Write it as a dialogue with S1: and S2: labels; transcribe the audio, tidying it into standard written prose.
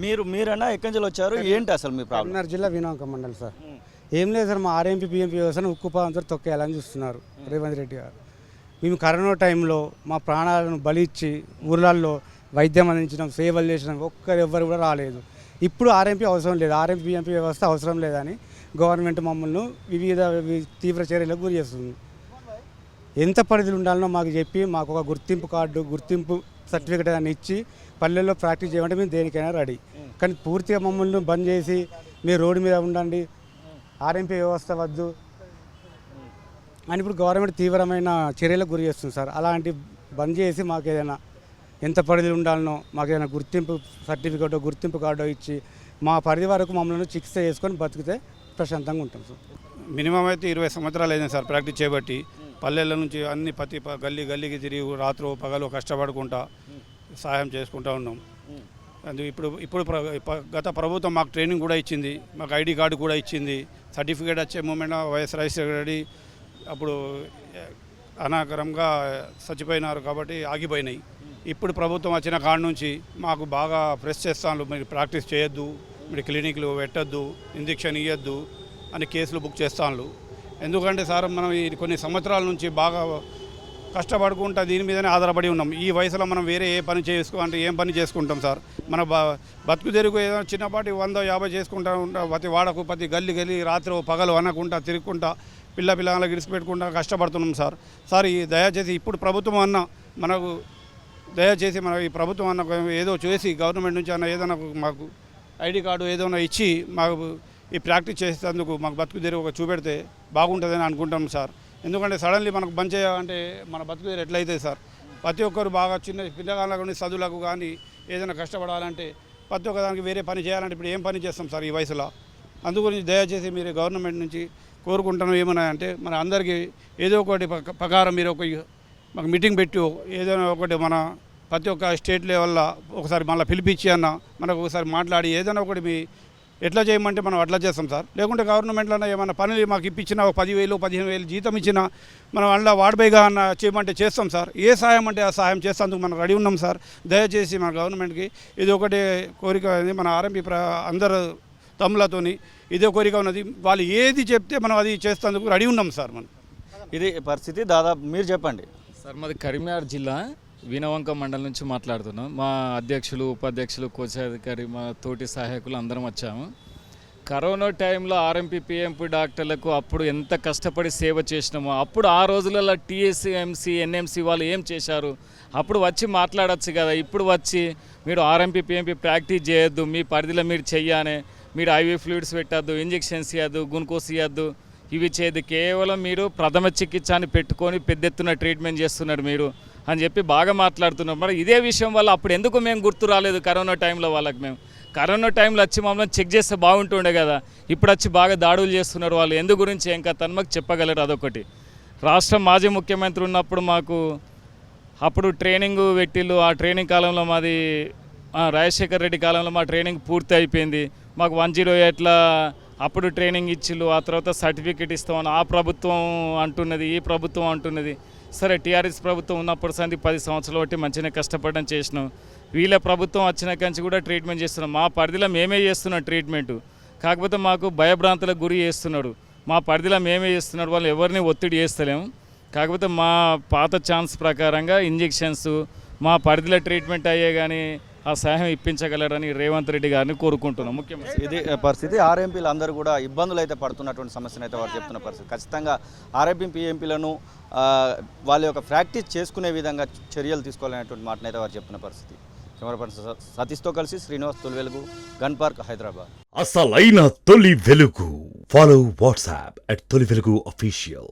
S1: మీరన్నా ఎక్కడి నుంచి వచ్చారు, ఏంటి అసలు మీ ప్రాబ్లం?
S2: కరీంనగర్ జిల్లా వినోక మండలి సార్. ఏం లేదు సార్, మా ఆర్ఎంపీ పిఎంపీ వ్యవస్థను ఉక్కుపాదంతో తొక్కేయాలని చూస్తున్నారు రేవంత్ రెడ్డి గారు. మేము కరోనా టైంలో మా ప్రాణాలను బలిచ్చి ఊర్లలో వైద్యం అందించడం, సేవలు చేసినాం, ఎవ్వరు కూడా రాలేదు. ఇప్పుడు ఆర్ఎంపీ అవసరం లేదు, ఆర్ఎంపీ పిఎంపీ వ్యవస్థ అవసరం లేదని గవర్నమెంట్ మమ్మల్ని వివిధ తీవ్ర చర్యలకు గురి చేస్తుంది. ఎంత పరిధులు ఉండాలనో మాకు చెప్పి మాకు ఒక గుర్తింపు కార్డు, గుర్తింపు సర్టిఫికేట్ అని ఇచ్చి పల్లెల్లో ప్రాక్టీస్ చేయమంటే మేము దేనికైనా రెడీ. కానీ పూర్తిగా మమ్మల్ని బంద్ చేసి మీరు రోడ్డు మీద ఉండండి, ఆర్ఎంపీ వ్యవస్థ వద్దు అని ఇప్పుడు గవర్నమెంట్ తీవ్రమైన చర్యలకు గురి చేస్తుంది సార్. అలాంటి బంద్ చేసి మాకు ఏదైనా ఎంత పరిధులు ఉండాలనో మాకు ఏదైనా గుర్తింపు సర్టిఫికేటో గుర్తింపు కార్డో ఇచ్చి మా పరిధి వరకు మమ్మల్ని చికిత్స చేసుకొని బతికితే ప్రశాంతంగా ఉంటాం సార్.
S3: మినిమం అయితే 20 సంవత్సరాలు అయింది సార్ ప్రాక్టీస్ చేయబట్టి. పల్లెల నుంచి అన్ని ప్రతి గల్లీ గల్లీకి తిరిగి రాత్రి పగలు కష్టపడుకుంటా సహాయం చేసుకుంటూ ఉన్నాం. అందుకు ఇప్పుడు గత ప్రభుత్వం మాకు ట్రైనింగ్ కూడా ఇచ్చింది, మాకు ఐడి కార్డు కూడా ఇచ్చింది. సర్టిఫికేట్ వచ్చే మూమెంట్ వైఎస్ రాజశేఖర రెడ్డి అప్పుడు అనాకరంగా చచ్చిపోయినారు కాబట్టి ఆగిపోయినాయి. ఇప్పుడు ప్రభుత్వం వచ్చిన కాడ నుంచి మాకు బాగా ప్రెస్ చేస్తాను, మీరు ప్రాక్టీస్ చేయొద్దు, మీరు క్లినిక్లు పెట్టద్దు, ఇంజక్షన్ ఇవ్వద్దు అని కేసులు బుక్ చేస్తాను. ఎందుకంటే సార్ మనం కొన్ని సంవత్సరాల నుంచి బాగా కష్టపడుకుంటా దీని మీదనే ఆధారపడి ఉన్నాం. ఈ వయసులో మనం వేరే ఏ పని చేసుకోవాలంటే ఏం పని చేసుకుంటాం సార్? మన బతుకు తెరుగు ఏదో చిన్నపాటి 100-50 చేసుకుంటా ఉంటాం. ప్రతి వాడకు ప్రతి గల్లి రాత్రి పగలు అనకుండా తిరుగుకుంటా పిల్లలకు ఇడిచిపెట్టుకుంటా కష్టపడుతున్నాం సార్. ఈ దయచేసి ఇప్పుడు ప్రభుత్వం అన్న మనకు దయచేసి మన ఈ ప్రభుత్వం అన్న ఏదో చేసి గవర్నమెంట్ నుంచి అన్న ఏదైనా మాకు ఐడి కార్డు ఏదైనా ఇచ్చి మాకు ఈ ప్రాక్టీస్ చేసేందుకు మాకు బతుకు తెరుగు చూపెడితే బాగుంటుందని అనుకుంటాం సార్. ఎందుకంటే సడన్లీ మనకు బంద్ చేయాలంటే మన బతుకు తెరుగు ఎట్లయితే సార్? ప్రతి ఒక్కరు బాగా చిన్న పిల్లగాళ్ళకు కానీ చదువులకు కానీ ఏదైనా కష్టపడాలంటే ప్రతి ఒక్కదానికి వేరే పని చేయాలంటే ఇప్పుడు ఏం పని చేస్తాం సార్ ఈ వయసులో? అందుగురించి దయచేసి మీరు గవర్నమెంట్ నుంచి కోరుకుంటున్నాం ఏమన్నా అంటే మన అందరికీ ఏదో ఒకటి ప్రకారం మీరు మాకు మీటింగ్ పెట్టి ఏదైనా ఒకటి మన ప్రతి ఒక్క స్టేట్ లెవెల్లో ఒకసారి మళ్ళీ పిలిపించి అన్న మనకు ఒకసారి మాట్లాడి ఏదైనా ఒకటి మీ ఎట్లా చేయమంటే మనం అట్లా చేస్తాం సార్. లేకుంటే గవర్నమెంట్లో ఏమైనా పనులు మాకు ఇప్పించినా 10,000-15,000 జీతం ఇచ్చినా మనం అందులో వాడిపోయిగా అన్న చేయమంటే చేస్తాం సార్. ఏ సాయం అంటే ఆ సాయం చేసేందుకు మనం రెడీ ఉన్నాం సార్. దయచేసి మన గవర్నమెంట్కి ఇది ఒకటే కోరిక, మన ఆర్ఎంపీ అందరు తమ్ములతోని ఇదే కోరిక ఉన్నది. వాళ్ళు ఏది చెప్తే మనం అది చేసేందుకు రెడీ ఉన్నాం సార్. మనం
S1: ఇది పరిస్థితి. దాదాపు మీరు చెప్పండి
S4: సార్. మాది కరీంనగర్ జిల్లా వినవంక మండలం నుంచి మాట్లాడుతున్నాం. మా అధ్యక్షులు, ఉపాధ్యక్షులు, కోశాధికారి, మా తోటి సహాయకులు అందరం వచ్చాము. కరోనా టైంలో ఆర్ఎంపీ పిఎంపీ డాక్టర్లకు అప్పుడు ఎంత కష్టపడి సేవ చేసినామో అప్పుడు ఆ రోజులలో టీఎస్ఎంసీ ఎన్ఎంసీ వాళ్ళు ఏం చేశారు? అప్పుడు వచ్చి మాట్లాడచ్చు కదా. ఇప్పుడు వచ్చి మీరు ఆర్ఎంపీ పిఎంపీ ప్రాక్టీస్ చేయొద్దు, మీ పరిధిలో మీరు చెయ్యాలి, మీరు ఐవీ ఫ్లూయిడ్స్ పెట్టద్దు, ఇంజెక్షన్స్ ఇవ్వద్దు, గ్లూకోజ్ ఇవ్వద్దు, ఇవి చేయద్దు, కేవలం మీరు ప్రథమ చికిత్సని పెట్టుకొని పెద్ద ఎత్తున ట్రీట్మెంట్ చేస్తున్నారు మీరు అని చెప్పి బాగా మాట్లాడుతున్నాం. మరి ఇదే విషయం వల్ల అప్పుడు ఎందుకు మేము గుర్తు రాలేదు కరోనా టైంలో? వాళ్ళకి మేము కరోనా టైంలో వచ్చి మమ్మల్ని చెక్ చేస్తే బాగుంటుండే కదా. ఇప్పుడు వచ్చి బాగా దాడులు చేస్తున్నారు వాళ్ళు. ఎందు గురించి ఏం కదా మాకు చెప్పగలరు? అదొకటి. రాష్ట్ర మాజీ ముఖ్యమంత్రి ఉన్నప్పుడు మాకు అప్పుడు ట్రైనింగ్ పెట్టిళ్ళు. ఆ ట్రైనింగ్ కాలంలో మాది రాజశేఖర రెడ్డి కాలంలో మా ట్రైనింగ్ పూర్తి అయిపోయింది. మాకు 108ల అప్పుడు ట్రైనింగ్ ఇచ్చిళ్ళు. ఆ తర్వాత సర్టిఫికేట్ ఇస్తామని ఆ ప్రభుత్వం అంటున్నది, ఈ ప్రభుత్వం అంటున్నది. సరే, టీఆర్ఎస్ ప్రభుత్వం ఉన్నప్పుడు 10 సంవత్సరాలు బట్టి మంచిగా కష్టపడడం చేసినాం. వీళ్ళ ప్రభుత్వం వచ్చిన కంచి కూడా ట్రీట్మెంట్ చేస్తున్నాం. మా పరిధిలో మేమే చేస్తున్నాం ట్రీట్మెంటు. కాకపోతే మాకు భయభ్రాంతులకు గురి చేస్తున్నాడు. మా పరిధిలో మేమే చేస్తున్నాడు, వాళ్ళు ఎవరిని ఒత్తిడి చేస్తలేము. కాకపోతే మా పాత ఛాన్స్ ప్రకారంగా ఇంజెక్షన్స్ మా పరిధిలో ట్రీట్మెంట్ అయ్యే కానీ ఆ సహాయం ఇప్పించగలరని రేవంత్ రెడ్డి గారిని కోరుకుంటున్నాం. ముఖ్యమంత్రి
S1: ఇది పరిస్థితి. ఆర్ఎంపీలు అందరూ కూడా ఇబ్బందులు అయితే పడుతున్నటువంటి సమస్యను అయితే వారు చెప్తున్న పరిస్థితి. ఖచ్చితంగా ఆర్ఎంపీ పిఎంపీలను వాళ్ళ యొక్క ప్రాక్టీస్ చేసుకునే విధంగా చర్యలు తీసుకోవాలనేటువంటి మాటను అయితే వారు చెప్తున్న పరిస్థితి. కెమెరా పర్సన్ సతీష్తో కలిసి శ్రీనివాస్, తొలి వెలుగు, గన్ పార్క్, హైదరాబాద్.
S5: అసలైన తొలి వెలుగు. ఫాలో వాట్సాప్ @తొలి వెలుగు official.